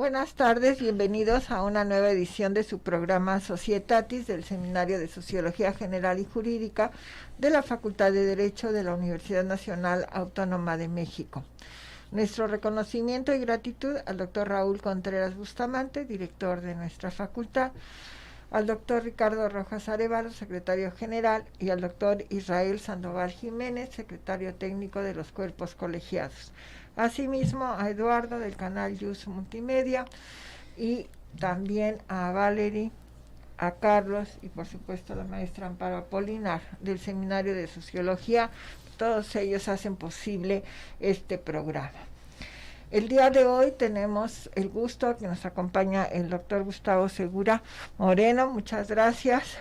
buenas tardes, bienvenidos a una nueva edición de su programa Societatis del Seminario de Sociología General y Jurídica de la Facultad de Derecho de la Universidad Nacional Autónoma de México. Nuestro reconocimiento y gratitud al doctor Raúl Contreras Bustamante, director de nuestra facultad, al doctor Ricardo Rojas Arévalo, secretario general, y al doctor Israel Sandoval Jiménez, secretario técnico de los cuerpos colegiados. Asimismo, a Eduardo del canal Yus Multimedia y también a Valerie, a Carlos y por supuesto a la maestra Amparo Apolinar del Seminario de Sociología. Todos ellos hacen posible este programa. El día de hoy tenemos el gusto que nos acompaña el doctor Gustavo Segura Moreno, muchas gracias.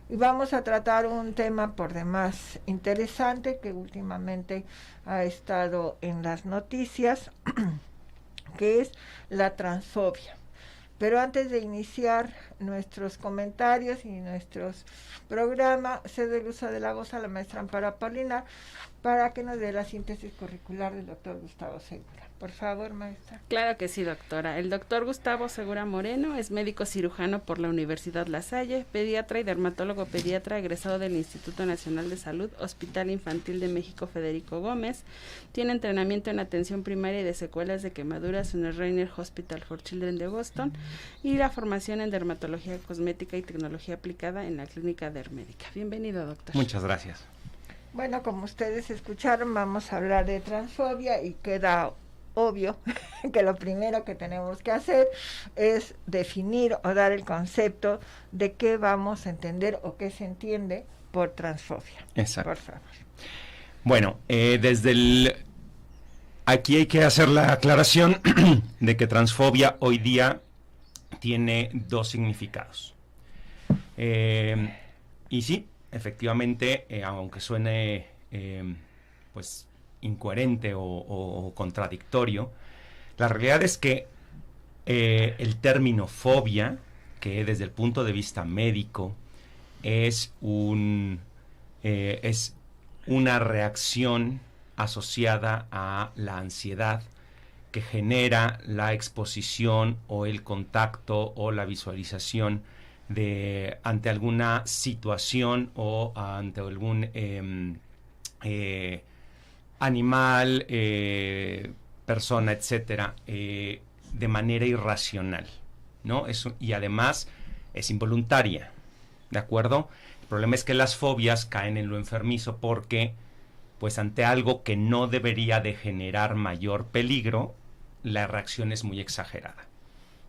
Y vamos a tratar un tema por demás interesante que últimamente ha estado en las noticias, que es la transfobia. Pero antes de iniciar nuestros comentarios y nuestros programas, cedo el uso de la voz a la maestra Amparo Apolinar para que nos dé la síntesis curricular del doctor Gustavo Segura. Por favor, maestra. Claro que sí, doctora. El doctor Gustavo Segura Moreno es médico cirujano por la Universidad La Salle, pediatra y dermatólogo pediatra egresado del Instituto Nacional de Salud, Hospital Infantil de México Federico Gómez. Tiene entrenamiento en atención primaria y de secuelas de quemaduras en el Rainer Hospital for Children de Boston y la formación en dermatología cosmética y tecnología aplicada en la Clínica Dermédica. Bienvenido, doctor. Muchas gracias. Bueno, como ustedes escucharon, vamos a hablar de transfobia y queda obvio que lo primero que tenemos que hacer es definir o dar el concepto de qué vamos a entender o qué se entiende por transfobia. Exacto. Por favor. Bueno, aquí hay que hacer la aclaración de que transfobia hoy día tiene dos significados. Y sí, efectivamente, aunque suene pues incoherente o contradictorio, la realidad es que el término fobia, que desde el punto de vista médico es una reacción asociada a la ansiedad que genera la exposición o el contacto o la visualización ante alguna situación o ante algún animal, persona, etcétera, de manera irracional, ¿no? Y además es involuntaria, ¿de acuerdo? El problema es que las fobias caen en lo enfermizo porque, pues ante algo que no debería de generar mayor peligro, la reacción es muy exagerada,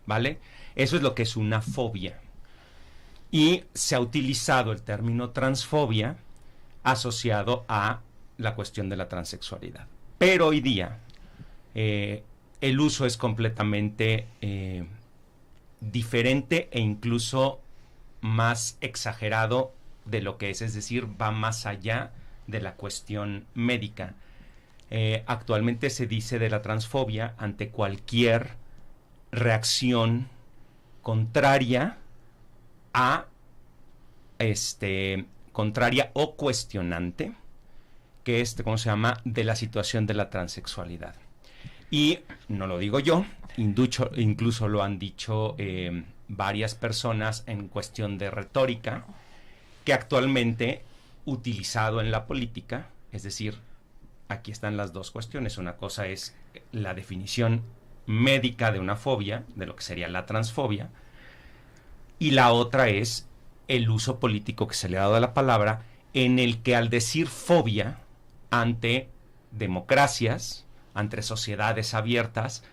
¿vale? Eso es lo que es una fobia. Y se ha utilizado el término transfobia asociado a la cuestión de la transexualidad. Pero hoy día el uso es completamente diferente e incluso más exagerado de lo que es decir, va más allá de la cuestión médica. Actualmente se dice de la transfobia ante cualquier reacción contraria contraria o cuestionante, que es, ¿cómo se llama?, de la situación de la transexualidad. Y no lo digo yo, incluso lo han dicho varias personas en cuestión de retórica, que actualmente utilizado en la política, es decir, aquí están las dos cuestiones. Una cosa es la definición médica de una fobia, de lo que sería la transfobia, y la otra es el uso político que se le ha dado a la palabra, en el que al decir fobia ante democracias, ante sociedades abiertas,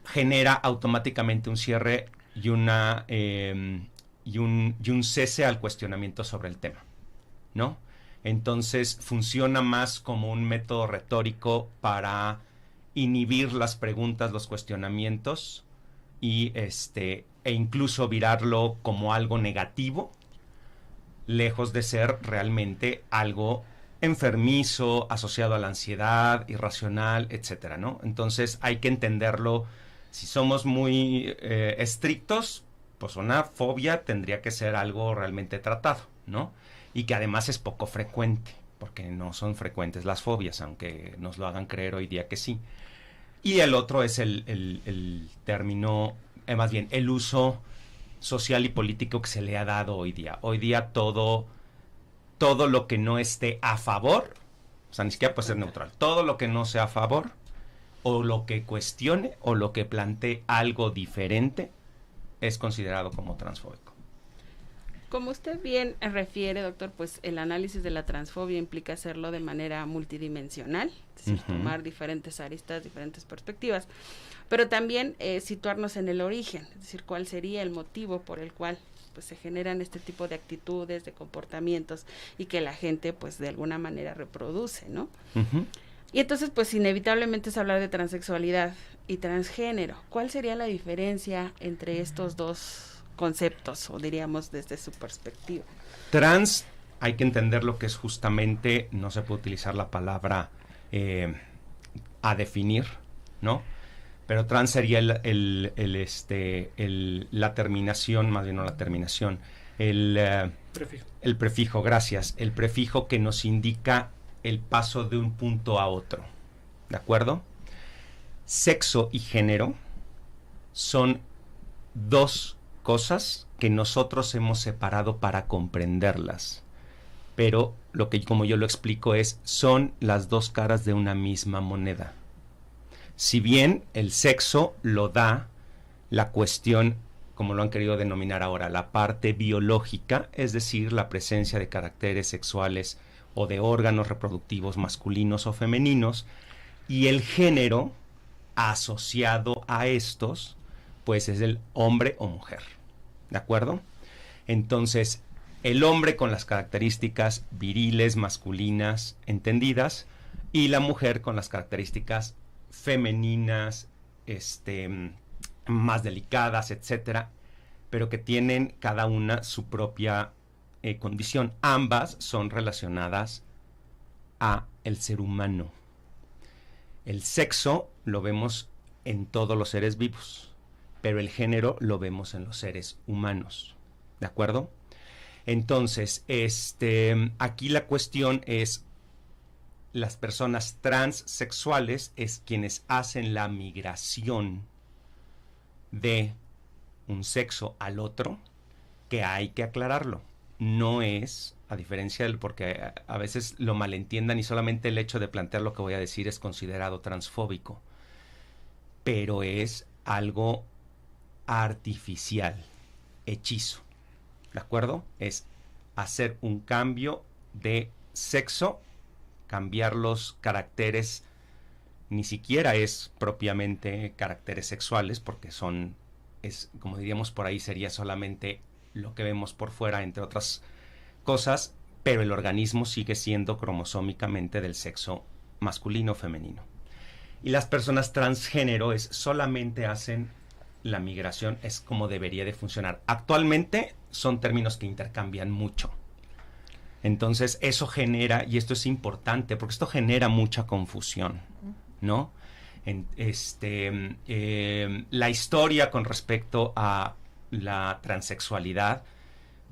genera automáticamente un cierre y un cese al cuestionamiento sobre el tema, ¿no? Entonces funciona más como un método retórico para inhibir las preguntas, los cuestionamientos e incluso virarlo como algo negativo, lejos de ser realmente algo enfermizo, asociado a la ansiedad, irracional, etcétera, ¿no? Entonces hay que entenderlo. Si somos muy estrictos, pues una fobia tendría que ser algo realmente tratado, ¿no? Y que además es poco frecuente, porque no son frecuentes las fobias, aunque nos lo hagan creer hoy día que sí. Y el otro es el término, más bien, el uso social y político que se le ha dado hoy día. Hoy día todo lo que no esté a favor, o sea, ni siquiera puede ser neutral, todo lo que no sea a favor, o lo que cuestione, o lo que plantee algo diferente, es considerado como transfóbico. Como usted bien refiere, doctor, pues el análisis de la transfobia implica hacerlo de manera multidimensional, es decir, tomar diferentes aristas, diferentes perspectivas, pero también situarnos en el origen, es decir, cuál sería el motivo por el cual pues se generan este tipo de actitudes, de comportamientos y que la gente pues de alguna manera reproduce, ¿no? Y entonces pues inevitablemente es hablar de transexualidad y transgénero. ¿Cuál sería la diferencia entre estos dos conceptos, o diríamos desde su perspectiva? Trans, hay que entender lo que es justamente, no se puede utilizar la palabra a definir, ¿no? Pero trans sería la terminación, más bien no la terminación, Prefijo. El prefijo, gracias, el prefijo que nos indica el paso de un punto a otro, ¿de acuerdo? Sexo y género son dos cosas que nosotros hemos separado para comprenderlas, pero lo que, como yo lo explico, son las dos caras de una misma moneda. Si bien el sexo lo da la cuestión, como lo han querido denominar ahora, la parte biológica, es decir, la presencia de caracteres sexuales o de órganos reproductivos masculinos o femeninos, y el género asociado a estos, pues es el hombre o mujer, ¿de acuerdo? Entonces, el hombre con las características viriles, masculinas, entendidas, y la mujer con las características femeninas, más delicadas, etcétera, pero que tienen cada una su propia condición. Ambas son relacionadas a el ser humano. El sexo lo vemos en todos los seres vivos, pero el género lo vemos en los seres humanos, ¿de acuerdo? Entonces, aquí la cuestión es, las personas transexuales es quienes hacen la migración de un sexo al otro, que hay que aclararlo. No es, a diferencia del, porque a veces lo malentiendan y solamente el hecho de plantear lo que voy a decir es considerado transfóbico, pero es algo artificial, hechizo, ¿de acuerdo? Es hacer un cambio de sexo, cambiar los caracteres, ni siquiera es propiamente caracteres sexuales, porque como diríamos por ahí, sería solamente lo que vemos por fuera, entre otras cosas, pero el organismo sigue siendo cromosómicamente del sexo masculino o femenino. Y las personas transgénero solamente hacen la migración, es como debería de funcionar. Actualmente son términos que intercambian mucho. Entonces eso genera, y esto es importante, porque esto genera mucha confusión, ¿no? La historia con respecto a la transexualidad,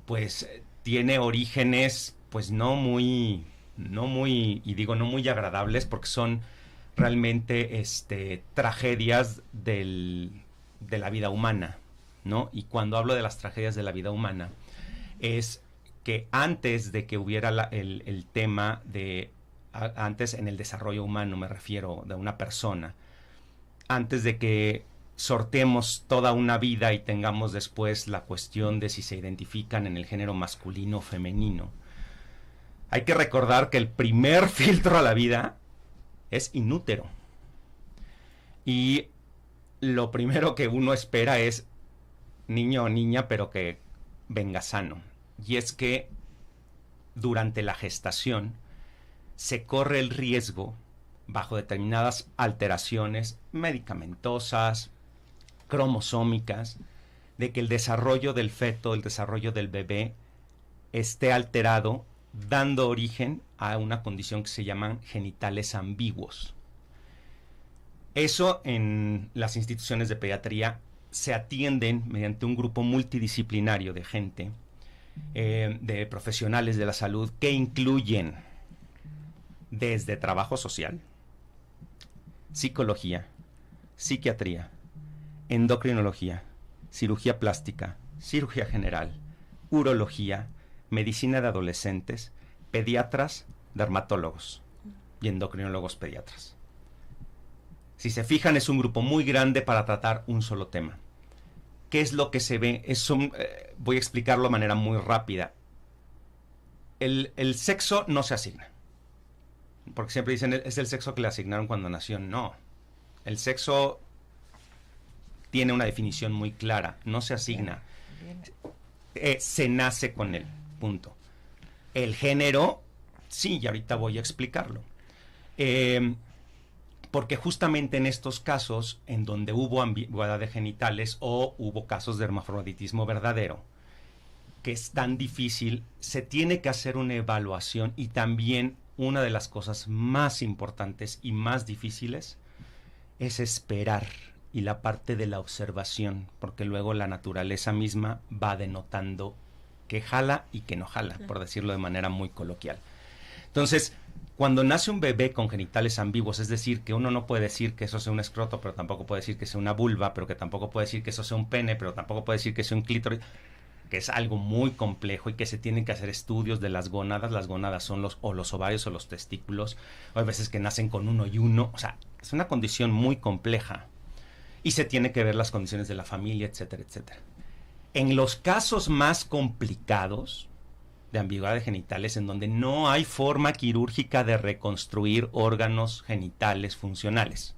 pues tiene orígenes, pues no muy, y digo no muy agradables, porque son realmente tragedias de la vida humana, ¿no? Y cuando hablo de las tragedias de la vida humana, es que antes de que hubiera el tema antes en el desarrollo humano, me refiero, de una persona, antes de que sorteemos toda una vida y tengamos después la cuestión de si se identifican en el género masculino o femenino, hay que recordar que el primer filtro a la vida es inútero. Y lo primero que uno espera es niño o niña, pero que venga sano. Y es que durante la gestación se corre el riesgo, bajo determinadas alteraciones medicamentosas, cromosómicas, de que el desarrollo del feto, el desarrollo del bebé, esté alterado, dando origen a una condición que se llaman genitales ambiguos. Eso en las instituciones de pediatría se atienden mediante un grupo multidisciplinario de gente, de profesionales de la salud, que incluyen desde trabajo social, psicología, psiquiatría, endocrinología, cirugía plástica, cirugía general, urología, medicina de adolescentes, pediatras, dermatólogos y endocrinólogos pediatras. Si se fijan, es un grupo muy grande para tratar un solo tema. ¿Qué es lo que se ve? Voy a explicarlo de manera muy rápida. El sexo no se asigna. Porque siempre dicen, es el sexo que le asignaron cuando nació. No. El sexo tiene una definición muy clara. No se asigna. Se nace con él. Punto. El género, sí, y ahorita voy a explicarlo. Porque justamente en estos casos, en donde hubo ambigüedad de genitales o hubo casos de hermafroditismo verdadero, que es tan difícil, se tiene que hacer una evaluación, y también una de las cosas más importantes y más difíciles es esperar, y la parte de la observación, porque luego la naturaleza misma va denotando que jala y que no jala, por decirlo de manera muy coloquial. Entonces, cuando nace un bebé con genitales ambiguos, es decir, que uno no puede decir que eso sea un escroto, pero tampoco puede decir que sea una vulva, pero que tampoco puede decir que eso sea un pene, pero tampoco puede decir que sea un clítoris, que es algo muy complejo y que se tienen que hacer estudios de las gónadas. Las gónadas son los ovarios o los testículos, o hay veces que nacen con uno y uno, o sea, es una condición muy compleja y se tiene que ver las condiciones de la familia, etcétera, etcétera. En los casos más complicados de ambigüedad de genitales, en donde no hay forma quirúrgica de reconstruir órganos genitales funcionales,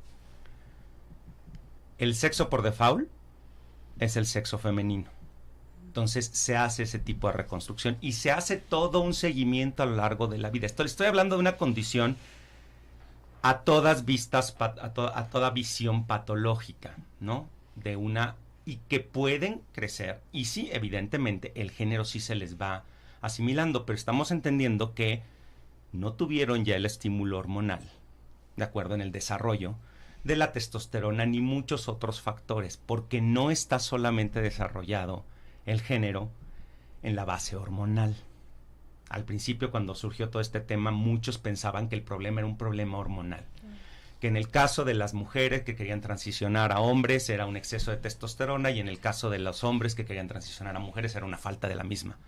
el sexo por default es el sexo femenino. Entonces se hace ese tipo de reconstrucción y se hace todo un seguimiento a lo largo de la vida. Estoy hablando de una condición a todas vistas, a toda visión patológica, ¿no? Y que pueden crecer. Y sí, evidentemente, el género sí se les va asimilando, pero estamos entendiendo que no tuvieron ya el estímulo hormonal, de acuerdo, en el desarrollo de la testosterona ni muchos otros factores, porque no está solamente desarrollado el género en la base hormonal. Al principio, cuando surgió todo este tema, muchos pensaban que el problema era un problema hormonal. Que en el caso de las mujeres que querían transicionar a hombres era un exceso de testosterona, y en el caso de los hombres que querían transicionar a mujeres era una falta de la misma.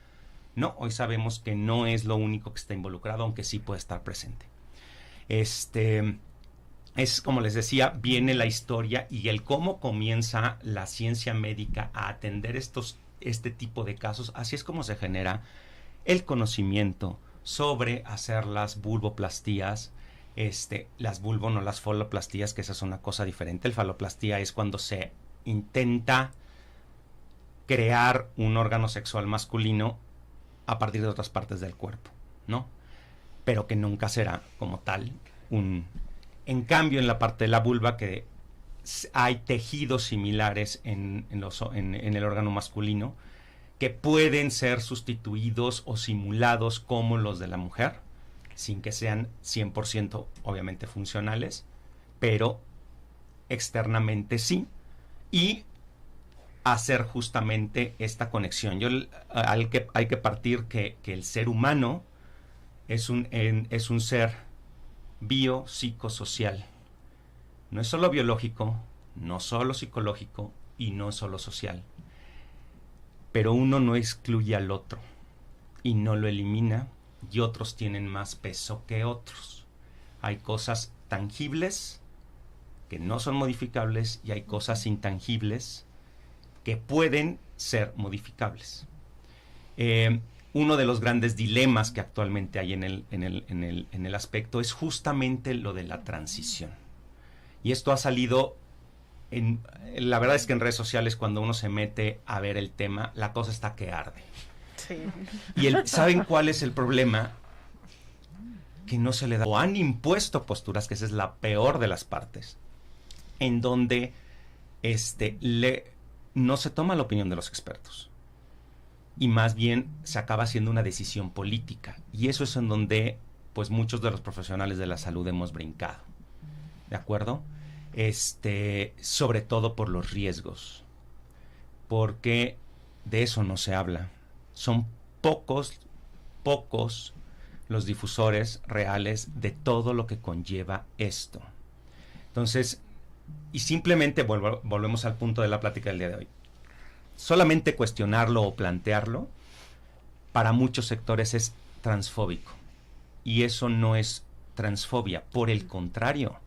No, hoy sabemos que no es lo único que está involucrado, aunque sí puede estar presente. Es como les decía, viene la historia y el cómo comienza la ciencia médica a atender este tipo de casos. Así es como se genera el conocimiento sobre hacer las vulvoplastías, las vulvo, no las faloplastías, que esa es una cosa diferente. El faloplastía es cuando se intenta crear un órgano sexual masculino a partir de otras partes del cuerpo, ¿no? Pero que nunca será como tal En cambio, en la parte de la vulva, que hay tejidos similares en el órgano masculino que pueden ser sustituidos o simulados como los de la mujer, sin que sean 100% obviamente funcionales, pero externamente sí, y hacer justamente esta conexión. Hay que partir que el ser humano es un ser biopsicosocial. No es solo biológico, no solo psicológico y no solo social. Pero uno no excluye al otro y no lo elimina, y otros tienen más peso que otros. Hay cosas tangibles que no son modificables y hay cosas intangibles que pueden ser modificables. Uno de los grandes dilemas que actualmente hay en el aspecto es justamente lo de la transición. Y esto ha salido, la verdad es que en redes sociales, cuando uno se mete a ver el tema, la cosa está que arde. Sí. Y ¿saben cuál es el problema? Que no se le da, o han impuesto posturas, que esa es la peor de las partes, en donde no se toma la opinión de los expertos. Y más bien se acaba haciendo una decisión política. Y eso es en donde pues muchos de los profesionales de la salud hemos brincado. ¿De acuerdo? Sobre todo por los riesgos. Porque de eso no se habla. Son pocos los difusores reales de todo lo que conlleva esto. Entonces, Y simplemente volvemos al punto de la plática del día de hoy. Solamente cuestionarlo o plantearlo para muchos sectores es transfóbico. Y eso no es transfobia, por el contrario.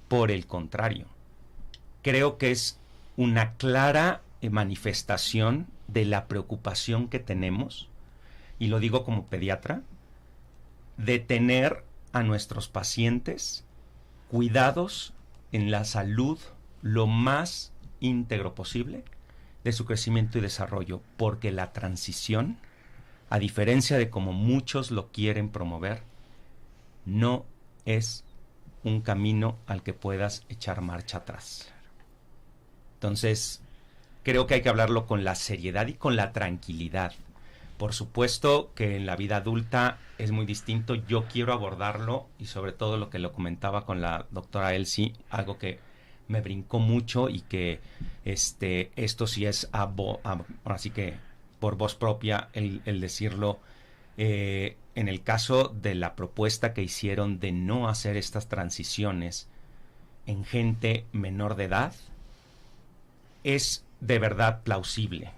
Por el contrario. Creo que es una clara manifestación de la preocupación que tenemos, y lo digo como pediatra, de tener a nuestros pacientes cuidados en la salud lo más íntegro posible de su crecimiento y desarrollo, porque la transición, a diferencia de como muchos lo quieren promover, no es un camino al que puedas echar marcha atrás. Entonces, creo que hay que hablarlo con la seriedad y con la tranquilidad. Por supuesto que en la vida adulta es muy distinto. Yo quiero abordarlo, y sobre todo lo que lo comentaba con la doctora Elsie, algo que me brincó mucho y que esto sí es así que por voz propia el decirlo, en el caso de la propuesta que hicieron de no hacer estas transiciones en gente menor de edad, es de verdad plausible.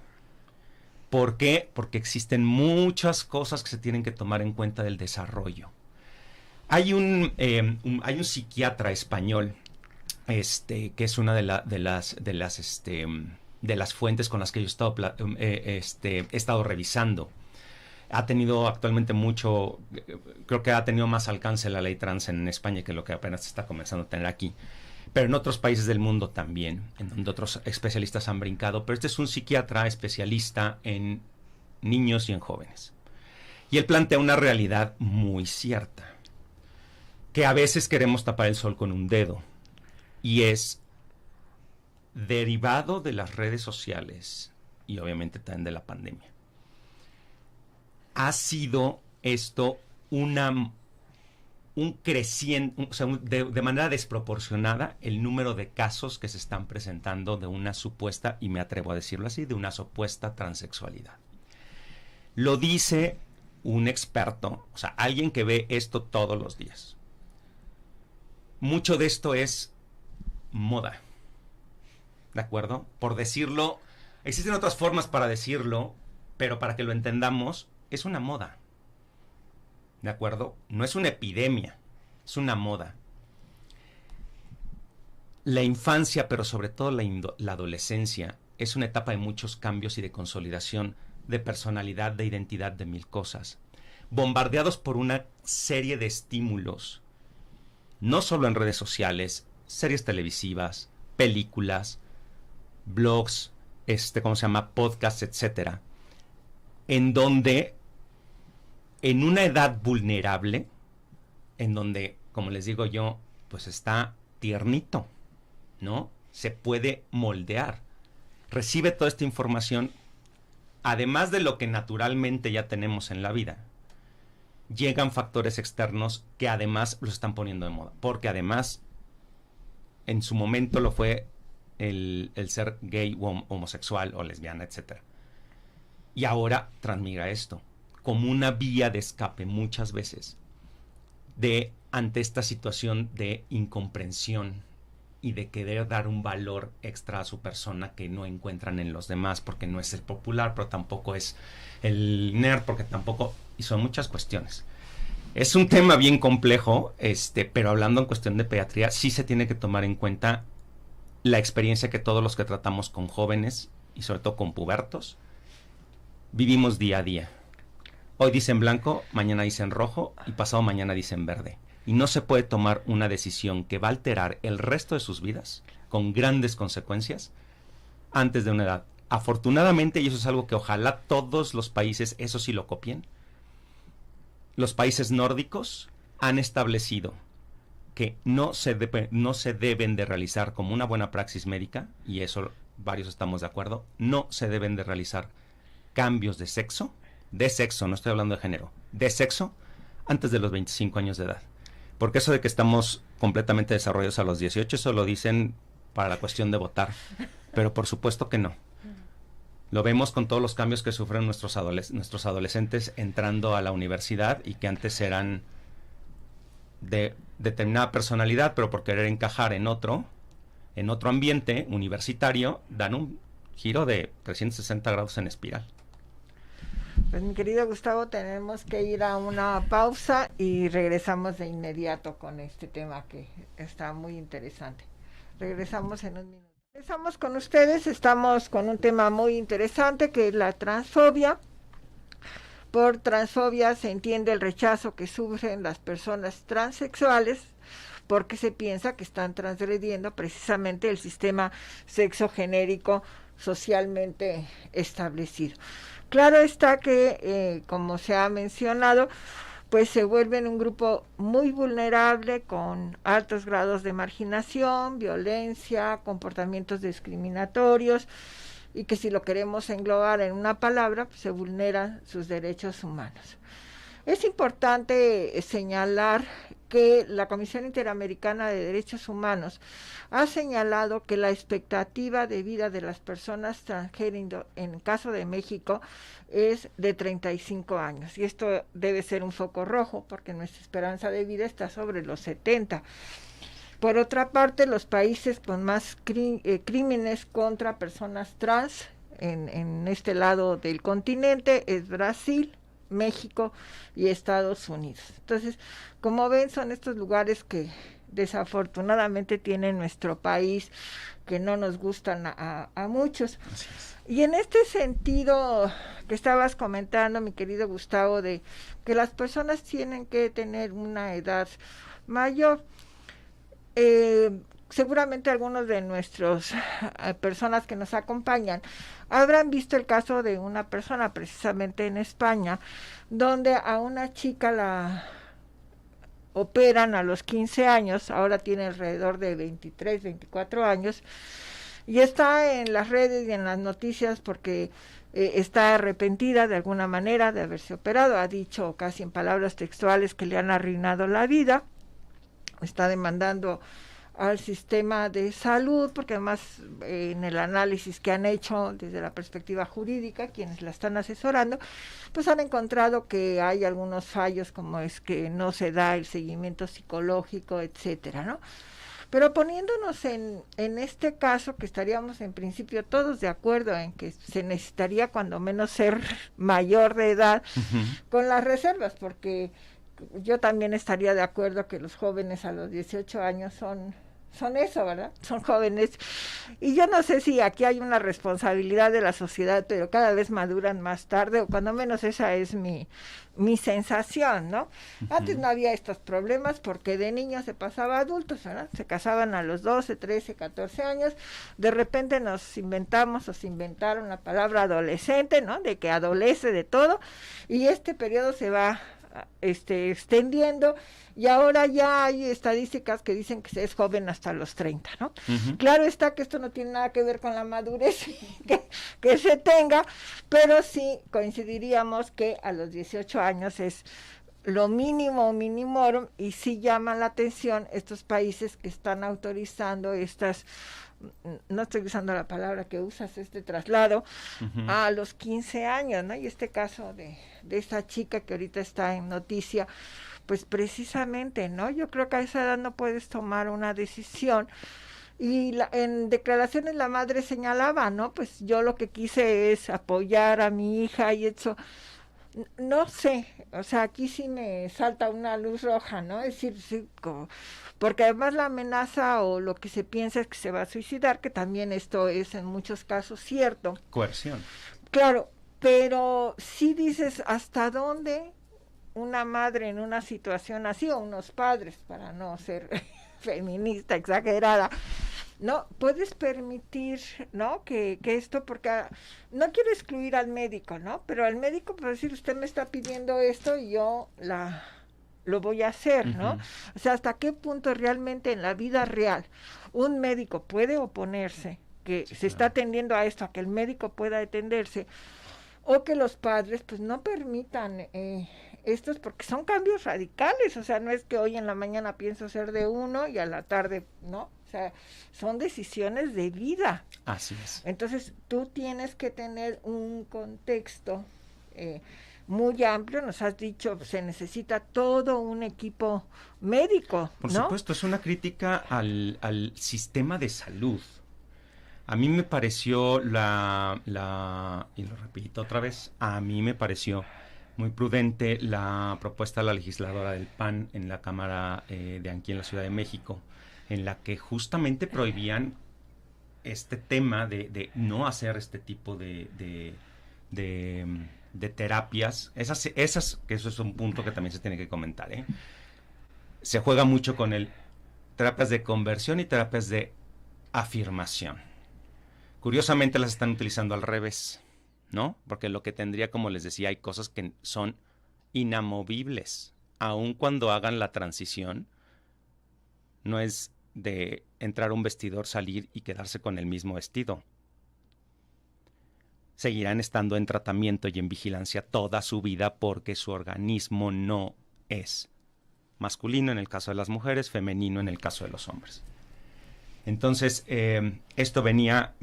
¿Por qué? Porque existen muchas cosas que se tienen que tomar en cuenta del desarrollo. Hay un psiquiatra español, que es una de las fuentes con las que yo he estado revisando. Ha tenido actualmente creo que ha tenido más alcance la ley trans en España que lo que apenas se está comenzando a tener aquí. Pero en otros países del mundo también, en donde otros especialistas han brincado. Pero este es un psiquiatra especialista en niños y en jóvenes. Y él plantea una realidad muy cierta, que a veces queremos tapar el sol con un dedo. Y es derivado de las redes sociales y obviamente también de la pandemia. Ha sido esto de manera desproporcionada el número de casos que se están presentando de una supuesta, y me atrevo a decirlo así, de una supuesta transexualidad. Lo dice un experto, o sea, alguien que ve esto todos los días. Mucho de esto es moda, ¿de acuerdo? Por decirlo, existen otras formas para decirlo, pero para que lo entendamos, es una moda. ¿De acuerdo? No es una epidemia, es una moda. La infancia, pero sobre todo la adolescencia, es una etapa de muchos cambios y de consolidación de personalidad, de identidad, de mil cosas. Bombardeados por una serie de estímulos, no solo en redes sociales, series televisivas, películas, blogs, podcasts, etcétera, en donde en una edad vulnerable, en donde, como les digo yo, pues está tiernito, ¿no? Se puede moldear. Recibe toda esta información, además de lo que naturalmente ya tenemos en la vida. Llegan factores externos que además los están poniendo de moda. Porque además, en su momento lo fue el ser gay o homosexual o lesbiana, etc. Y ahora transmigra esto como una vía de escape muchas veces ante esta situación de incomprensión y de querer dar un valor extra a su persona que no encuentran en los demás, porque no es el popular, pero tampoco es el nerd, porque tampoco, y son muchas cuestiones. Es un tema bien complejo, pero hablando en cuestión de pediatría, sí se tiene que tomar en cuenta la experiencia que todos los que tratamos con jóvenes, y sobre todo con pubertos, vivimos día a día. Hoy dicen blanco, mañana dicen rojo y pasado mañana dicen verde. Y no se puede tomar una decisión que va a alterar el resto de sus vidas con grandes consecuencias antes de una edad. Afortunadamente, y eso es algo que ojalá todos los países, eso sí lo copien, los países nórdicos han establecido que no se deben de realizar como una buena praxis médica, y eso varios estamos de acuerdo, no se deben de realizar cambios de sexo, no estoy hablando de género, de sexo, antes de los 25 años de edad. Porque eso de que estamos completamente desarrollados a los 18, eso lo dicen para la cuestión de votar. Pero por supuesto que no. Lo vemos con todos los cambios que sufren nuestros adolescentes entrando a la universidad y que antes eran de determinada personalidad, pero por querer encajar en otro ambiente universitario, dan un giro de 360 grados en espiral. Pues mi querido Gustavo, tenemos que ir a una pausa y regresamos de inmediato con este tema que está muy interesante. Regresamos en un minuto. Regresamos con ustedes, estamos con un tema muy interesante que es la transfobia. Por transfobia se entiende el rechazo que sufren las personas transexuales porque se piensa que están transgrediendo precisamente el sistema sexogenérico socialmente establecido. Claro está que, como se ha mencionado, pues se vuelven un grupo muy vulnerable con altos grados de marginación, violencia, comportamientos discriminatorios, y que si lo queremos englobar en una palabra, pues se vulneran sus derechos humanos. Es importante señalar que la Comisión Interamericana de Derechos Humanos ha señalado que la expectativa de vida de las personas transgénero en el caso de México es de 35 años, y esto debe ser un foco rojo porque nuestra esperanza de vida está sobre los 70. Por otra parte, los países con más crímenes contra personas trans en este lado del continente es Brasil, México y Estados Unidos. Entonces, como ven, son estos lugares que desafortunadamente tiene nuestro país, que no nos gustan a muchos. Y en este sentido que estabas comentando, mi querido Gustavo, de que las personas tienen que tener una edad mayor, seguramente algunos de nuestros personas que nos acompañan habrán visto el caso de una persona precisamente en España, donde a una chica la operan a los 15 años, ahora tiene alrededor de 23, 24 años, y está en las redes y en las noticias porque está arrepentida de alguna manera de haberse operado, ha dicho casi en palabras textuales que le han arruinado la vida, está demandando al sistema de salud, porque además en el análisis que han hecho desde la perspectiva jurídica, quienes la están asesorando, pues han encontrado que hay algunos fallos, como es que no se da el seguimiento psicológico, etcétera, ¿no? Pero poniéndonos en este caso, que estaríamos en principio todos de acuerdo en que se necesitaría cuando menos ser mayor de edad, con las reservas, porque yo también estaría de acuerdo que los jóvenes a los 18 años son eso, ¿verdad? Son jóvenes. Y yo no sé si aquí hay una responsabilidad de la sociedad, pero cada vez maduran más tarde, o cuando menos esa es mi sensación, ¿no? Antes no había estos problemas porque de niños se pasaba a adultos, ¿verdad? Se casaban a los 12, 13, 14 años. De repente nos inventaron la palabra adolescente, ¿no? De que adolece de todo. Y este periodo se va extendiendo, y ahora ya hay estadísticas que dicen que se es joven hasta los 30, ¿no? Claro está que esto no tiene nada que ver con la madurez que se tenga, pero sí coincidiríamos que a los 18 años es lo mínimo minimorum, y sí llaman la atención estos países que están autorizando estas, no estoy usando la palabra que usas, este traslado a los 15 años, ¿no? Y este caso de esta chica que ahorita está en noticia, pues precisamente, ¿no? Yo creo que a esa edad no puedes tomar una decisión. Y en declaraciones la madre señalaba, ¿no? Pues yo lo que quise es apoyar a mi hija, y eso, no sé, o sea, aquí sí me salta una luz roja, ¿no? Es decir, sí, porque además la amenaza o lo que se piensa es que se va a suicidar, que también esto es en muchos casos cierto. Coerción. Claro, pero sí dices, ¿hasta dónde una madre en una situación así, o unos padres, para no ser feminista exagerada, no puedes permitir, ¿no? Que esto, porque no quiero excluir al médico, ¿no? Pero al médico puede decir, usted me está pidiendo esto y yo lo voy a hacer, ¿no? O sea, ¿hasta qué punto realmente en la vida real un médico puede oponerse, que se está atendiendo a esto, a que el médico pueda atenderse, o que los padres pues no permitan estos, porque son cambios radicales, o sea, no es que hoy en la mañana pienso ser de uno y a la tarde, ¿no? O sea, son decisiones de vida. Así es. Entonces, tú tienes que tener un contexto muy amplio. Nos has dicho, se necesita todo un equipo médico, Por ¿no? supuesto, es una crítica al sistema de salud. A mí me pareció y lo repito otra vez, a mí me pareció muy prudente la propuesta de la legisladora del PAN en la Cámara de aquí en la Ciudad de México, en la que justamente prohibían este tema de no hacer este tipo de terapias. Esas, que eso es un punto que también se tiene que comentar, ¿eh? Se juega mucho con terapias de conversión y terapias de afirmación. Curiosamente las están utilizando al revés, ¿no? Porque lo que tendría, como les decía, hay cosas que son inamovibles. Aun cuando hagan la transición, no es de entrar a un vestidor, salir y quedarse con el mismo vestido. Seguirán estando en tratamiento y en vigilancia toda su vida porque su organismo no es masculino en el caso de las mujeres, femenino en el caso de los hombres. Entonces, esto venía,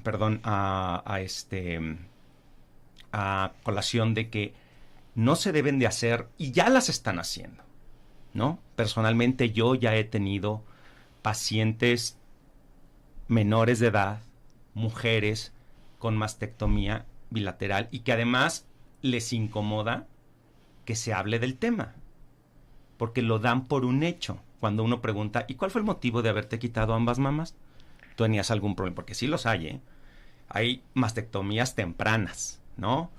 a colación de que no se deben de hacer, y ya las están haciendo, ¿no? Personalmente yo ya he tenido pacientes menores de edad, mujeres con mastectomía bilateral, y que además les incomoda que se hable del tema, porque lo dan por un hecho. Cuando uno pregunta, ¿y cuál fue el motivo de haberte quitado ambas mamas? ¿Tú tenías algún problema? Porque sí los hay, ¿eh? Hay mastectomías tempranas, ¿no?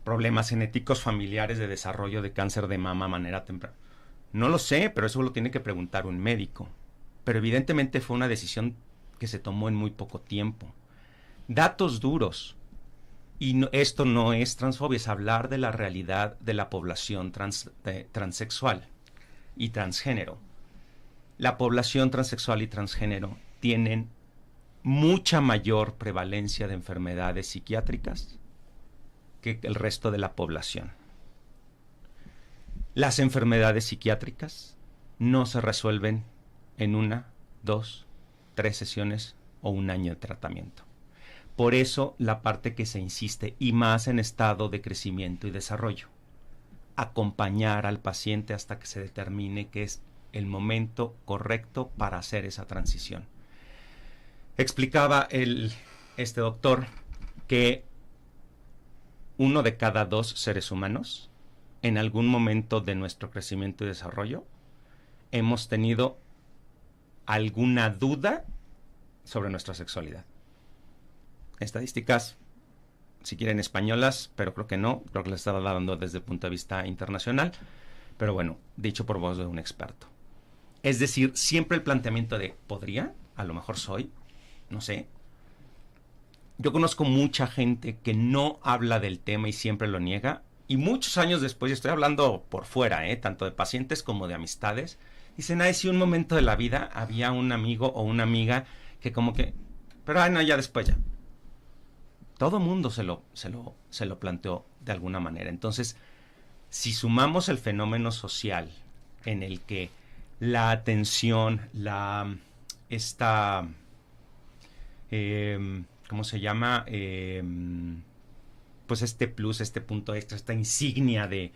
Problemas genéticos familiares de desarrollo de cáncer de mama a manera temprana. No lo sé, pero eso lo tiene que preguntar un médico. Pero evidentemente fue una decisión que se tomó en muy poco tiempo. Datos duros. Y esto no es transfobia, es hablar de la realidad de la población transexual y transgénero. La población transexual y transgénero tienen mucha mayor prevalencia de enfermedades psiquiátricas que el resto de la población. Las enfermedades psiquiátricas no se resuelven en 1, 2, 3 sesiones o un año de tratamiento. Por eso la parte que se insiste, y más en estado de crecimiento y desarrollo, acompañar al paciente hasta que se determine que es el momento correcto para hacer esa transición. Explicaba este doctor que 1 de cada 2 seres humanos, en algún momento de nuestro crecimiento y desarrollo, hemos tenido alguna duda sobre nuestra sexualidad. Estadísticas, si quieren, españolas, pero creo que no, creo que les estaba dando desde el punto de vista internacional, pero bueno, dicho por voz de un experto. Es decir, siempre el planteamiento de ¿podría? A lo mejor soy, no sé. Yo conozco mucha gente que no habla del tema y siempre lo niega, y muchos años después, y estoy hablando por fuera, tanto de pacientes como de amistades, dicen, ay, si un momento de la vida había un amigo o una amiga que como que, pero ay, no, ya después ya. Todo mundo se lo planteó de alguna manera. Entonces, si sumamos el fenómeno social en el que la atención, ¿cómo se llama? Pues este plus, este punto extra, esta insignia de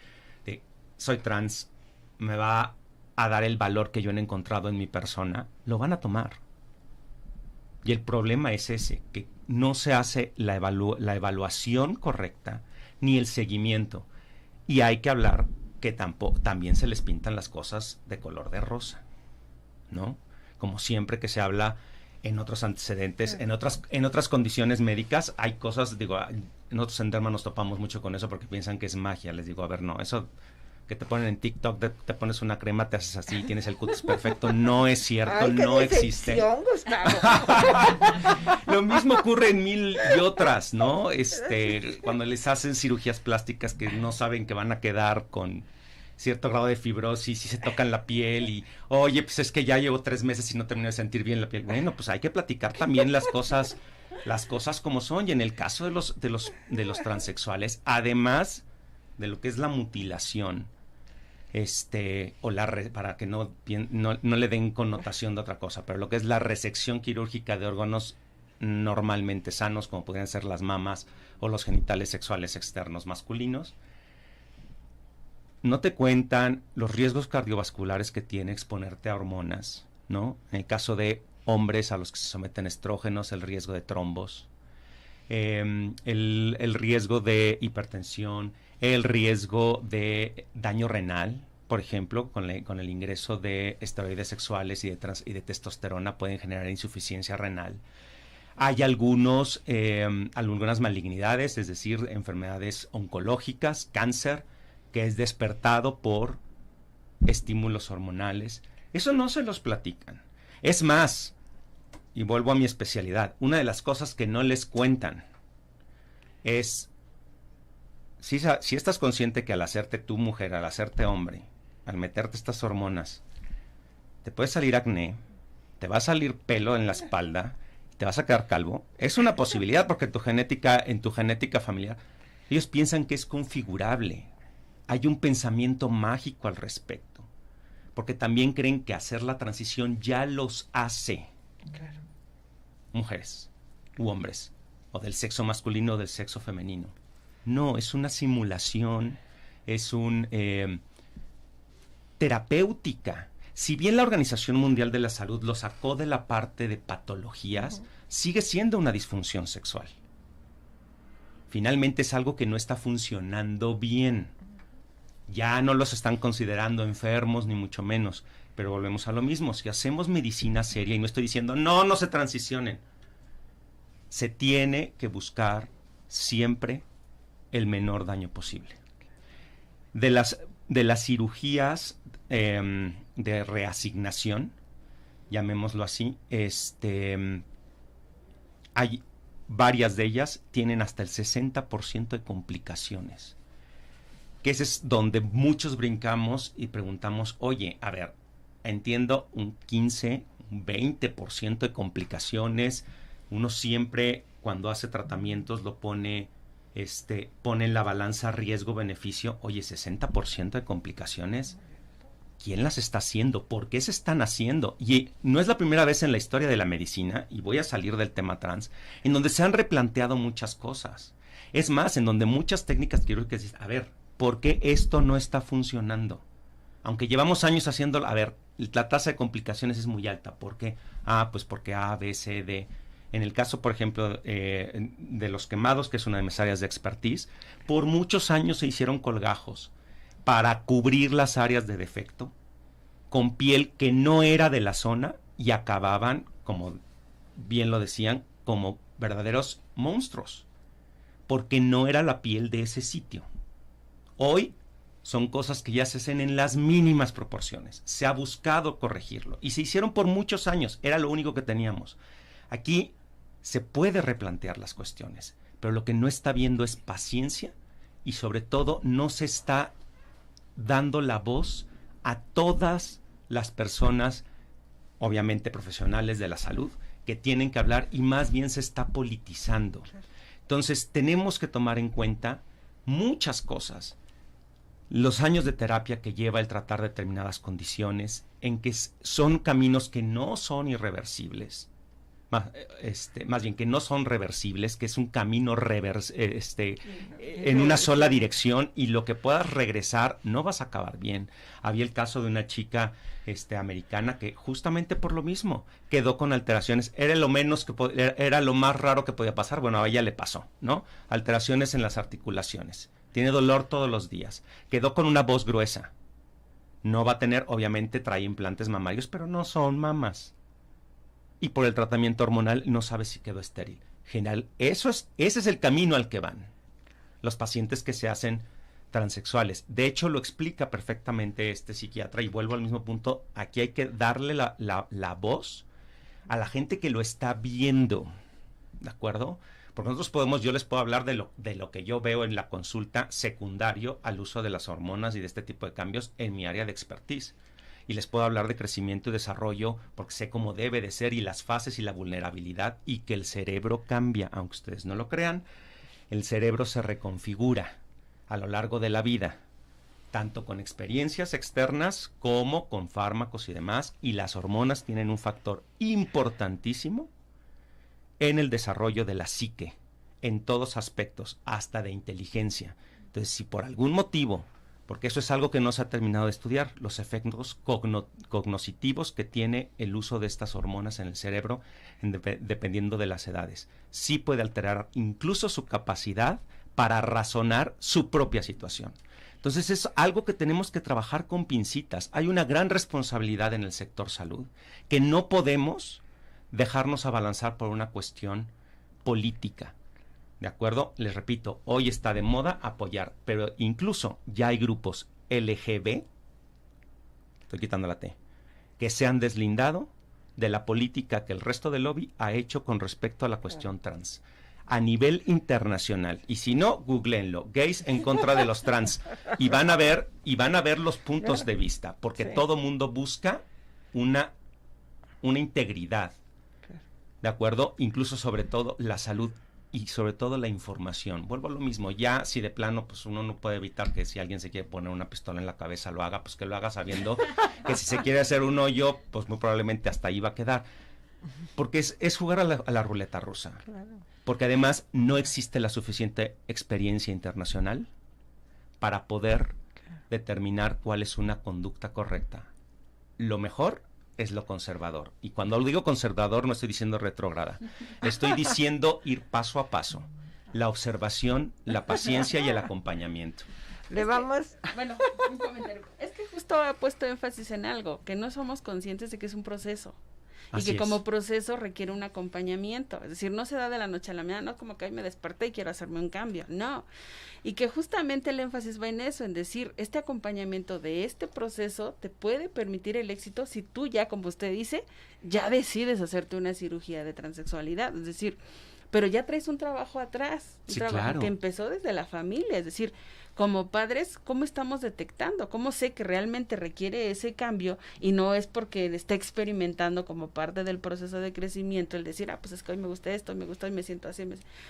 soy trans, me va a dar el valor que yo he encontrado en mi persona, lo van a tomar. Y el problema es ese, que no se hace la evaluación correcta, ni el seguimiento. Y hay que hablar que también se les pintan las cosas de color de rosa, ¿no? Como siempre que se habla en otros antecedentes, en otras condiciones médicas, hay cosas, digo, nosotros en Derma nos topamos mucho con eso porque piensan que es magia. Les digo, a ver, no, eso que te ponen en TikTok, te pones una crema, te haces así, tienes el cutis perfecto, no es cierto, ay, no existe. Gustavo. Lo mismo ocurre en 1000 y otras, ¿no? Cuando les hacen cirugías plásticas que no saben que van a quedar con cierto grado de fibrosis y se tocan la piel y, oye, pues es que ya llevo 3 meses y no termino de sentir bien la piel. Bueno, pues hay que platicar también las cosas como son. Y en el caso de los transexuales, además de lo que es la mutilación, para que no le den connotación de otra cosa, pero lo que es la resección quirúrgica de órganos normalmente sanos, como podrían ser las mamas o los genitales sexuales externos masculinos, no te cuentan los riesgos cardiovasculares que tiene exponerte a hormonas, ¿no? En el caso de hombres a los que se someten a estrógenos, el riesgo de trombos, el riesgo de hipertensión, el riesgo de daño renal, por ejemplo, con el ingreso de esteroides sexuales y de testosterona pueden generar insuficiencia renal. Hay algunas malignidades, es decir, enfermedades oncológicas, cáncer, que es despertado por estímulos hormonales. Eso no se los platican. Es más, y vuelvo a mi especialidad, una de las cosas que no les cuentan es, si estás consciente que al hacerte tú mujer, al hacerte hombre, al meterte estas hormonas, te puede salir acné, te va a salir pelo en la espalda, te vas a quedar calvo. Es una posibilidad porque en tu genética familiar, ellos piensan que es configurable. Hay un pensamiento mágico al respecto, porque también creen que hacer la transición ya los hace mujeres u hombres, o del sexo masculino o del sexo femenino. No, es una simulación, es terapéutica. Si bien la Organización Mundial de la Salud lo sacó de la parte de patologías, sigue siendo una disfunción sexual. Finalmente es algo que no está funcionando bien. Ya no los están considerando enfermos, ni mucho menos. Pero volvemos a lo mismo. Si hacemos medicina seria, y no estoy diciendo, no se transicionen. Se tiene que buscar siempre el menor daño posible. De las cirugías de reasignación, llamémoslo así, hay varias de ellas tienen hasta el 60% de complicaciones. Que ese es donde muchos brincamos y preguntamos, oye, a ver, entiendo un 15, un 20% de complicaciones. Uno siempre, cuando hace tratamientos, lo pone en la balanza riesgo-beneficio. Oye, 60% de complicaciones, ¿quién las está haciendo? ¿Por qué se están haciendo? Y no es la primera vez en la historia de la medicina, y voy a salir del tema trans, en donde se han replanteado muchas cosas. Es más, en donde muchas técnicas quirúrgicas dicen, a ver, ¿por qué esto no está funcionando? Aunque llevamos años haciéndolo, a ver, la tasa de complicaciones es muy alta. ¿Por qué? Pues porque A, B, C, D. En el caso, por ejemplo, de los quemados, que es una de mis áreas de expertise, por muchos años se hicieron colgajos para cubrir las áreas de defecto con piel que no era de la zona y acababan, como bien lo decían, como verdaderos monstruos, porque no era la piel de ese sitio. Hoy son cosas que ya se hacen en las mínimas proporciones. Se ha buscado corregirlo y se hicieron por muchos años. Era lo único que teníamos. Aquí se puede replantear las cuestiones, pero lo que no está viendo es paciencia y sobre todo no se está dando la voz a todas las personas, obviamente profesionales de la salud, que tienen que hablar y más bien se está politizando. Entonces tenemos que tomar en cuenta muchas cosas. Los años de terapia que lleva el tratar determinadas condiciones, en que son caminos que no son irreversibles, más bien que no son reversibles, que es un camino en una sola dirección, y lo que puedas regresar no vas a acabar bien. Había el caso de una chica americana que justamente por lo mismo quedó con alteraciones. Era lo más raro que podía pasar. Bueno, a ella le pasó, ¿no? Alteraciones en las articulaciones. Tiene dolor todos los días. Quedó con una voz gruesa. No va a tener, obviamente trae implantes mamarios, pero no son mamas. Y por el tratamiento hormonal no sabe si quedó estéril. General, ese es el camino al que van los pacientes que se hacen transexuales. De hecho, lo explica perfectamente este psiquiatra, y vuelvo al mismo punto. Aquí hay que darle la voz a la gente que lo está viendo, ¿de acuerdo? Porque nosotros yo les puedo hablar de lo que yo veo en la consulta secundario al uso de las hormonas y de este tipo de cambios en mi área de expertise. Y les puedo hablar de crecimiento y desarrollo porque sé cómo debe de ser y las fases y la vulnerabilidad, y que el cerebro cambia, aunque ustedes no lo crean. El cerebro se reconfigura a lo largo de la vida, tanto con experiencias externas como con fármacos y demás, y las hormonas tienen un factor importantísimo en el desarrollo de la psique, en todos aspectos, hasta de inteligencia. Entonces, si por algún motivo porque eso es algo que no se ha terminado de estudiar, los efectos cognitivos que tiene el uso de estas hormonas en el cerebro dependiendo de las edades. Sí puede alterar incluso su capacidad para razonar su propia situación. Entonces es algo que tenemos que trabajar con pincitas. Hay una gran responsabilidad en el sector salud que no podemos dejarnos abalanzar por una cuestión política. ¿De acuerdo? Les repito, hoy está de moda apoyar, pero incluso ya hay grupos LGB, estoy quitando la T, que se han deslindado de la política que el resto del lobby ha hecho con respecto a la cuestión trans. A nivel internacional, y si no, googleenlo, gays en contra de los trans, y van a ver los puntos de vista, porque todo mundo busca una integridad, ¿de acuerdo? Incluso sobre todo la salud y sobre todo la información. Vuelvo a lo mismo, ya si de plano pues uno no puede evitar que si alguien se quiere poner una pistola en la cabeza lo haga, pues que lo haga sabiendo que si se quiere hacer un hoyo, pues muy probablemente hasta ahí va a quedar. Porque es jugar a la ruleta rusa. Claro. Porque además no existe la suficiente experiencia internacional para poder determinar cuál es una conducta correcta. Lo mejor es lo conservador. Y cuando digo conservador no estoy diciendo retrógrada. Estoy diciendo ir paso a paso. La observación, la paciencia y el acompañamiento. Bueno, un comentario. Es que justo ha puesto énfasis en algo, que no somos conscientes de que es un proceso. Y que como proceso requiere un acompañamiento, es decir, no se da de la noche a la mañana, no como que hoy me desperté y quiero hacerme un cambio, no, y que justamente el énfasis va en eso, en decir, este acompañamiento de este proceso te puede permitir el éxito si tú ya, como usted dice, ya decides hacerte una cirugía de transexualidad, es decir, pero ya traes un trabajo atrás, un trabajo que empezó desde la familia, es decir, como padres, ¿cómo estamos detectando? ¿Cómo sé que realmente requiere ese cambio y no es porque está experimentando como parte del proceso de crecimiento el decir, pues es que hoy me gusta esto, me gusta y me siento así?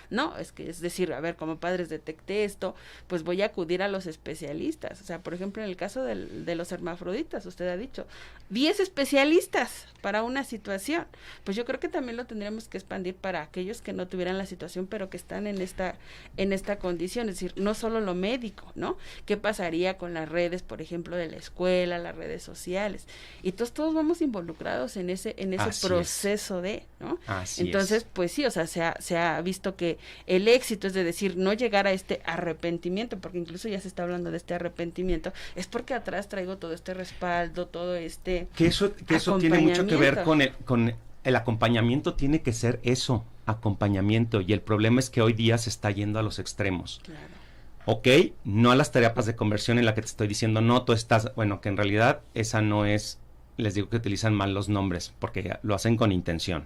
No, es que es decir, a ver, como padres detecté esto, pues voy a acudir a los especialistas. O sea, por ejemplo, en el caso de los hermafroditas, usted ha dicho, 10 especialistas para una situación. Pues yo creo que también lo tendríamos que expandir para aquellos que no tuvieran la situación, pero que están en esta condición, es decir, no solo lo médico, ¿no? ¿Qué pasaría con las redes, por ejemplo, de la escuela, las redes sociales? Y todos vamos involucrados en ese proceso ¿no? Entonces, pues sí, o sea, se ha visto que el éxito es de decir, no llegar a este arrepentimiento, porque incluso ya se está hablando de este arrepentimiento, es porque atrás traigo todo este respaldo, todo este que eso tiene mucho que ver con el acompañamiento, tiene que ser eso, acompañamiento, y el problema es que hoy día se está yendo a los extremos. Claro. Ok, no a las terapias de conversión en la que te estoy diciendo, no, tú estás, bueno, que en realidad esa no es, les digo que utilizan mal los nombres, porque lo hacen con intención.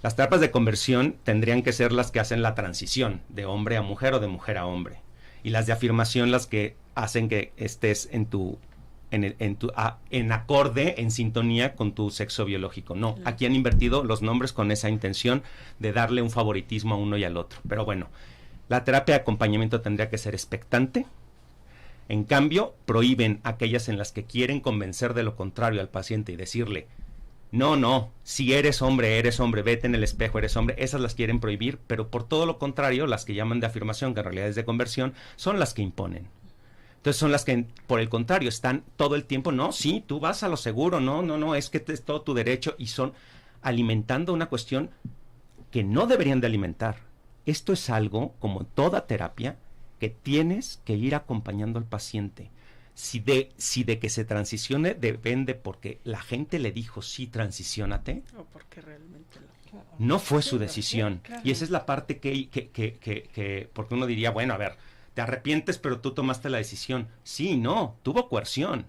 Las terapias de conversión tendrían que ser las que hacen la transición de hombre a mujer o de mujer a hombre. Y las de afirmación las que hacen que estés en acorde, en sintonía con tu sexo biológico. No, aquí han invertido los nombres con esa intención de darle un favoritismo a uno y al otro. Pero bueno, la terapia de acompañamiento tendría que ser expectante. En cambio, prohíben aquellas en las que quieren convencer de lo contrario al paciente y decirle, no, si eres hombre, vete en el espejo, eres hombre. Esas las quieren prohibir, pero por todo lo contrario, las que llaman de afirmación, que en realidad es de conversión, son las que imponen. Entonces son las que, por el contrario, están todo el tiempo, no, sí, tú vas a lo seguro, no, es que es todo tu derecho, y son alimentando una cuestión que no deberían de alimentar. Esto es algo, como en toda terapia, que tienes que ir acompañando al paciente. Si de que se transicione depende porque la gente le dijo, sí, transiciónate. O porque realmente no fue su decisión. Claro. Y esa es la parte que porque uno diría, bueno, a ver, te arrepientes, pero tú tomaste la decisión. Sí, no, tuvo coerción.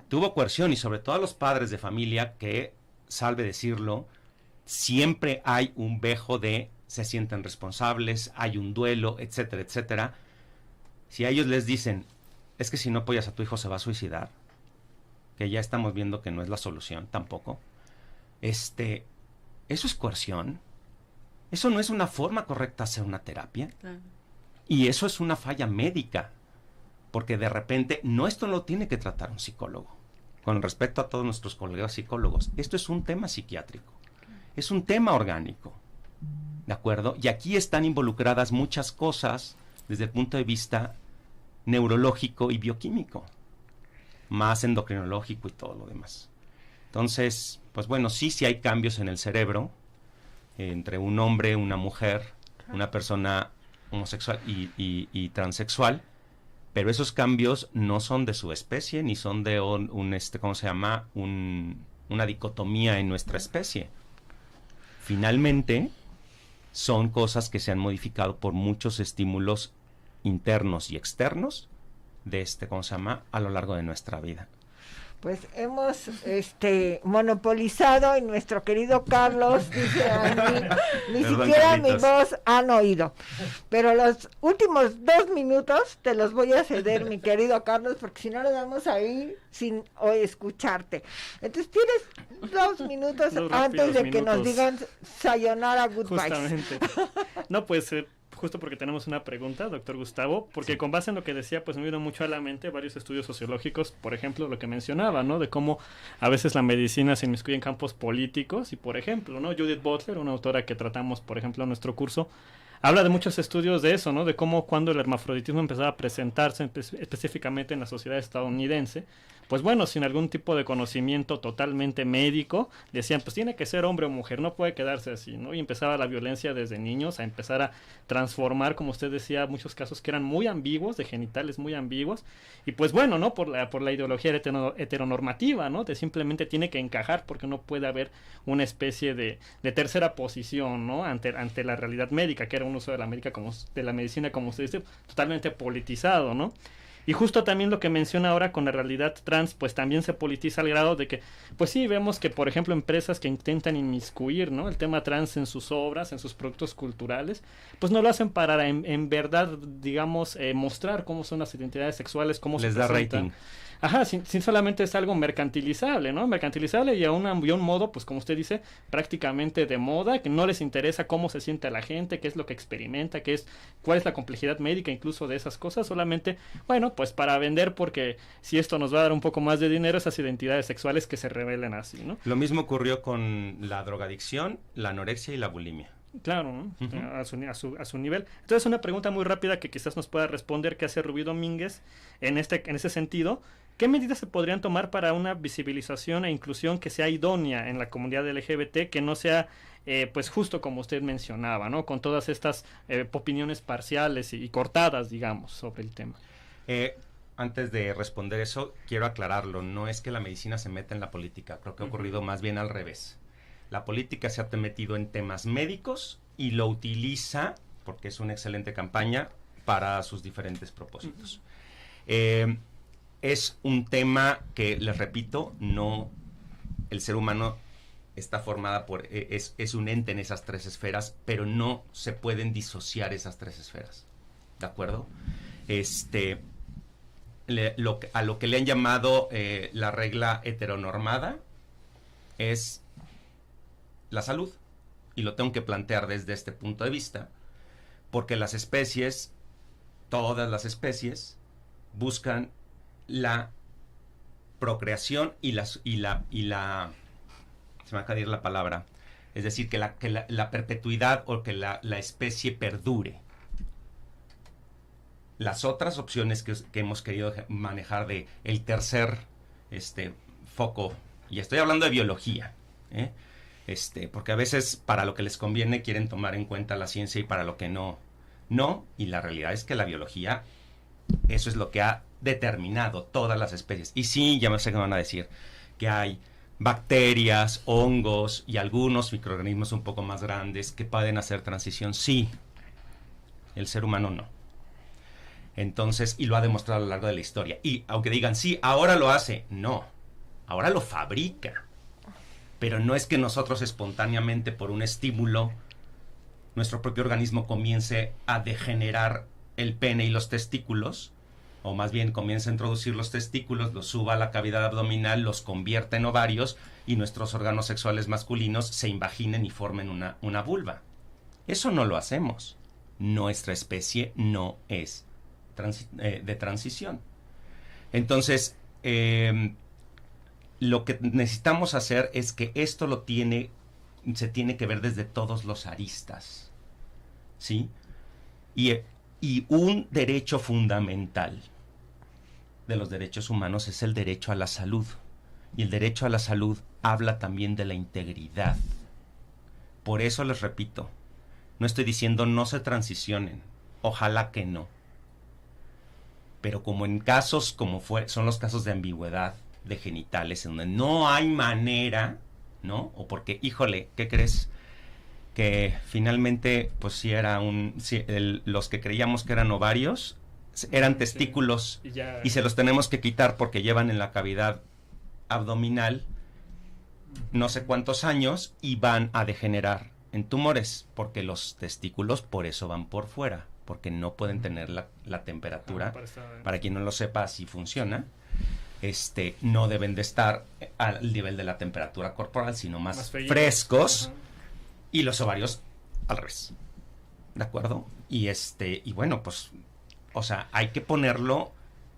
Tuvo coerción, y sobre todo a los padres de familia, que, salve decirlo, siempre hay un vejo de se sienten responsables, hay un duelo, etcétera, etcétera. Si a ellos les dicen, es que si no apoyas a tu hijo se va a suicidar, que ya estamos viendo que no es la solución tampoco, eso es coerción. Eso no es una forma correcta de hacer una terapia. Claro. Y eso es una falla médica, porque de repente, esto no lo tiene que tratar un psicólogo. Con respecto a todos nuestros colegas psicólogos, esto es un tema psiquiátrico, es un tema orgánico. ¿De acuerdo? Y aquí están involucradas muchas cosas desde el punto de vista neurológico y bioquímico, más endocrinológico y todo lo demás. Entonces, pues bueno, sí hay cambios en el cerebro entre un hombre, una mujer, una persona homosexual y transexual, pero esos cambios no son de su especie ni son de ¿cómo se llama? Una dicotomía en nuestra especie. Finalmente, son cosas que se han modificado por muchos estímulos internos y externos ¿cómo se llama? A lo largo de nuestra vida. Pues hemos monopolizado y nuestro querido Carlos dice Andy, ni Perdón, siquiera Carlitos. mi voz han oído. Pero los últimos 2 minutos te los voy a ceder, mi querido Carlos, porque si no nos vamos a ir sin escucharte. Entonces tienes 2 minutos antes de que nos digan sayonara, goodbye. Justamente. No, pues justo porque tenemos una pregunta, doctor Gustavo, porque con base en lo que decía, pues me vino mucho a la mente varios estudios sociológicos, por ejemplo, lo que mencionaba, ¿no? De cómo a veces la medicina se inmiscuye en campos políticos y, por ejemplo, ¿no? Judith Butler, una autora que tratamos, por ejemplo, en nuestro curso, habla de muchos estudios de eso, ¿no? De cómo cuando el hermafroditismo empezaba a presentarse específicamente en la sociedad estadounidense, pues bueno, sin algún tipo de conocimiento totalmente médico, decían, pues tiene que ser hombre o mujer, no puede quedarse así, ¿no? Y empezaba la violencia desde niños a empezar a transformar, como usted decía, muchos casos que eran muy ambiguos, de genitales muy ambiguos, y pues bueno, ¿no? Por la ideología heteronormativa, ¿no? De simplemente tiene que encajar porque no puede haber una especie de tercera posición, ¿no? Ante la realidad médica, que era un uso de la medicina, como usted dice, totalmente politizado, ¿no? Y justo también lo que menciona ahora con la realidad trans, pues también se politiza al grado de que, pues sí, vemos que, por ejemplo, empresas que intentan inmiscuir, ¿no? El tema trans en sus obras, en sus productos culturales, pues no lo hacen para, en verdad, digamos, mostrar cómo son las identidades sexuales, cómo Les se da presentan. rating. Ajá, sin solamente es algo mercantilizable, ¿no? Mercantilizable y a un modo, pues como usted dice, prácticamente de moda, que no les interesa cómo se siente la gente, qué es lo que experimenta, cuál es la complejidad médica incluso de esas cosas, solamente, bueno, pues para vender, porque si esto nos va a dar un poco más de dinero, esas identidades sexuales que se revelen así, ¿no? Lo mismo ocurrió con la drogadicción, la anorexia y la bulimia. Claro, ¿no? Uh-huh. a su nivel. Entonces, una pregunta muy rápida que quizás nos pueda responder, que hace Rubí Domínguez en ese sentido. ¿Qué medidas se podrían tomar para una visibilización e inclusión que sea idónea en la comunidad LGBT, que no sea, pues justo como usted mencionaba, ¿no? Con todas estas opiniones parciales y cortadas, digamos, sobre el tema? Antes de responder eso, quiero aclararlo. No es que la medicina se meta en la política. Creo que ha ocurrido más bien al revés. La política se ha metido en temas médicos y lo utiliza, porque es una excelente campaña, para sus diferentes propósitos. Es un tema que, les repito, el ser humano está formada es un ente en esas 3 esferas, pero no se pueden disociar esas 3 esferas. ¿De acuerdo? A lo que le han llamado la regla heteronormada es la salud, y lo tengo que plantear desde este punto de vista, porque las especies, todas las especies, buscan la procreación y la se me acaba de ir la palabra, es decir, que la perpetuidad o que la especie perdure. Las otras opciones que hemos querido manejar de el tercer foco, y estoy hablando de biología, porque a veces para lo que les conviene quieren tomar en cuenta la ciencia y para lo que no, y la realidad es que la biología, eso es lo que ha determinado todas las especies. Y sí, ya me sé que van a decir que hay bacterias, hongos y algunos microorganismos un poco más grandes que pueden hacer transición. Sí, el ser humano no. Entonces, y lo ha demostrado a lo largo de la historia. Y aunque digan, sí, ahora lo hace, no, ahora lo fabrica. Pero no es que nosotros espontáneamente, por un estímulo, nuestro propio organismo comience a degenerar el pene y los testículos, o más bien comience a introducir los testículos, los suba a la cavidad abdominal, los convierta en ovarios y nuestros órganos sexuales masculinos se invaginen y formen una vulva. Eso no lo hacemos. Nuestra especie no es de transición. Entonces, lo que necesitamos hacer es que esto se tiene que ver desde todos los aristas, ¿sí? Y un derecho fundamental de los derechos humanos es el derecho a la salud. Y el derecho a la salud habla también de la integridad. Por eso les repito, no estoy diciendo no se transicionen, ojalá que no. Pero como en casos como son los casos de ambigüedad de genitales, en donde no hay manera, ¿no? O porque, híjole, ¿qué crees? Que finalmente, pues los que creíamos que eran ovarios, eran testículos, sí. Y se los tenemos que quitar porque llevan en la cavidad abdominal no sé cuántos años y van a degenerar en tumores, porque los testículos por eso van por fuera, porque no pueden tener la temperatura. Para quien no lo sepa, así funciona. No deben de estar al nivel de la temperatura corporal, sino más frescos. Ajá. Y los ovarios al revés. ¿De acuerdo? Y bueno, pues, o sea, hay que ponerlo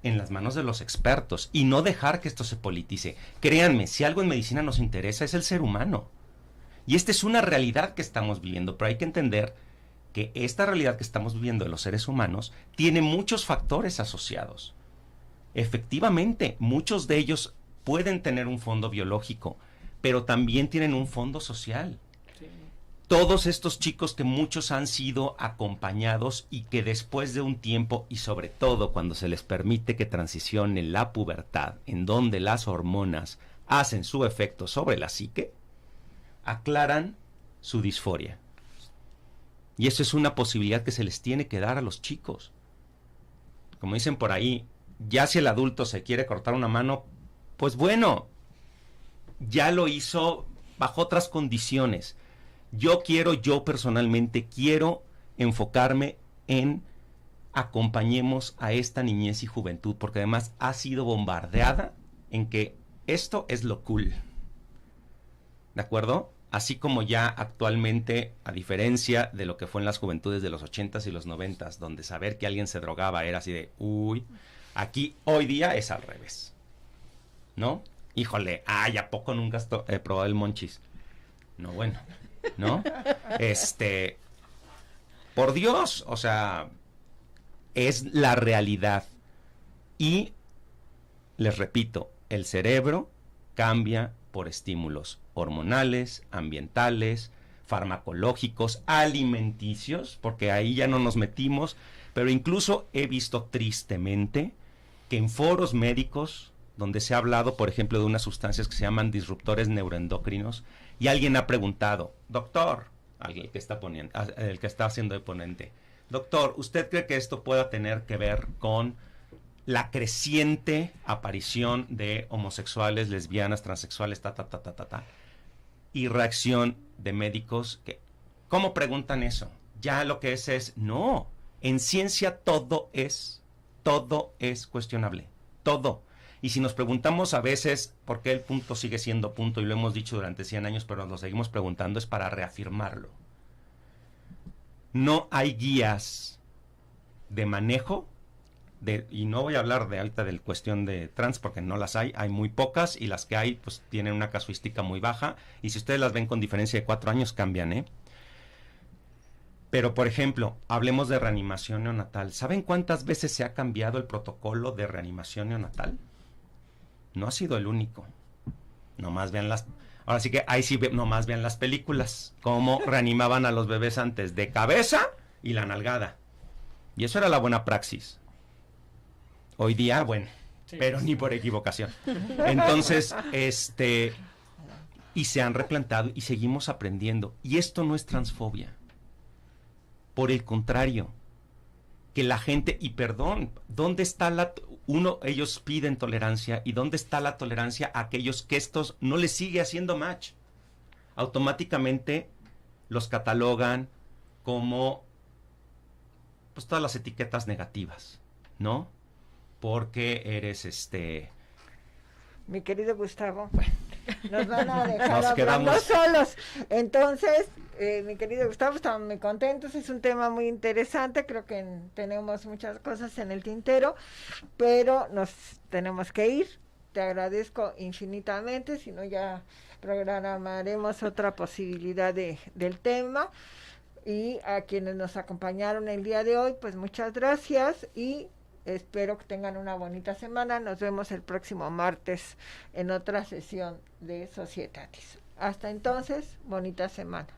en las manos de los expertos y no dejar que esto se politice. Créanme, si algo en medicina nos interesa es el ser humano. Y esta es una realidad que estamos viviendo, pero hay que entender que esta realidad que estamos viviendo de los seres humanos tiene muchos factores asociados. Efectivamente, muchos de ellos pueden tener un fondo biológico, pero también tienen un fondo social. Sí. Todos estos chicos que muchos han sido acompañados y que después de un tiempo, y sobre todo cuando se les permite que transicionen la pubertad, en donde las hormonas hacen su efecto sobre la psique, aclaran su disforia. Y eso es una posibilidad que se les tiene que dar a los chicos. Como dicen por ahí, ya si el adulto se quiere cortar una mano, pues bueno, ya lo hizo bajo otras condiciones. Yo personalmente quiero enfocarme en acompañemos a esta niñez y juventud, porque además ha sido bombardeada en que esto es lo cool. ¿De acuerdo? Así como ya actualmente, a diferencia de lo que fue en las juventudes de los 80s y los 90s, donde saber que alguien se drogaba era así de, uy, aquí hoy día es al revés, ¿no? Híjole, ay, ¿a poco nunca has probado el monchis? No, bueno, ¿no? Por Dios, o sea, es la realidad. Y, les repito, el cerebro cambia por estímulos hormonales, ambientales, farmacológicos, alimenticios, porque ahí ya no nos metimos, pero incluso he visto tristemente que en foros médicos, donde se ha hablado, por ejemplo, de unas sustancias que se llaman disruptores neuroendocrinos, y alguien ha preguntado, doctor, el que está haciendo de ponente, doctor, ¿usted cree que esto pueda tener que ver con la creciente aparición de homosexuales, lesbianas, transexuales, y reacción de médicos que, ¿cómo preguntan eso? Ya lo que es no, en ciencia todo es cuestionable, todo. Y si nos preguntamos a veces por qué el punto sigue siendo punto, y lo hemos dicho durante 100 años, pero nos lo seguimos preguntando, es para reafirmarlo. No hay guías de manejo, y no voy a hablar de ahorita de cuestión de trans, porque no las hay muy pocas, y las que hay pues tienen una casuística muy baja, y si ustedes las ven con diferencia de 4 años cambian, Pero, por ejemplo, hablemos de reanimación neonatal. ¿Saben cuántas veces se ha cambiado el protocolo de reanimación neonatal? No ha sido el único. Nomás vean ahora sí que ahí sí nomás vean las películas, cómo reanimaban a los bebés antes, de cabeza y la nalgada. Y eso era la buena praxis. Hoy día, bueno, sí, pero ni por equivocación. Entonces, y se han replantado y seguimos aprendiendo. Y esto no es transfobia. Por el contrario, que la gente, y perdón, ¿dónde está ellos piden tolerancia, y dónde está la tolerancia a aquellos que estos no les sigue haciendo match? Automáticamente los catalogan como, pues, todas las etiquetas negativas, ¿no? Porque eres Mi querido Gustavo, nos van a dejar nos hablando quedamos solos. Entonces, mi querido Gustavo, estamos muy contentos. Es un tema muy interesante. Creo que tenemos muchas cosas en el tintero, pero nos tenemos que ir. Te agradezco infinitamente. Si no, ya programaremos otra posibilidad del tema. Y a quienes nos acompañaron el día de hoy, pues muchas gracias y espero que tengan una bonita semana. Nos vemos el próximo martes en otra sesión de Societatis. Hasta entonces, bonita semana.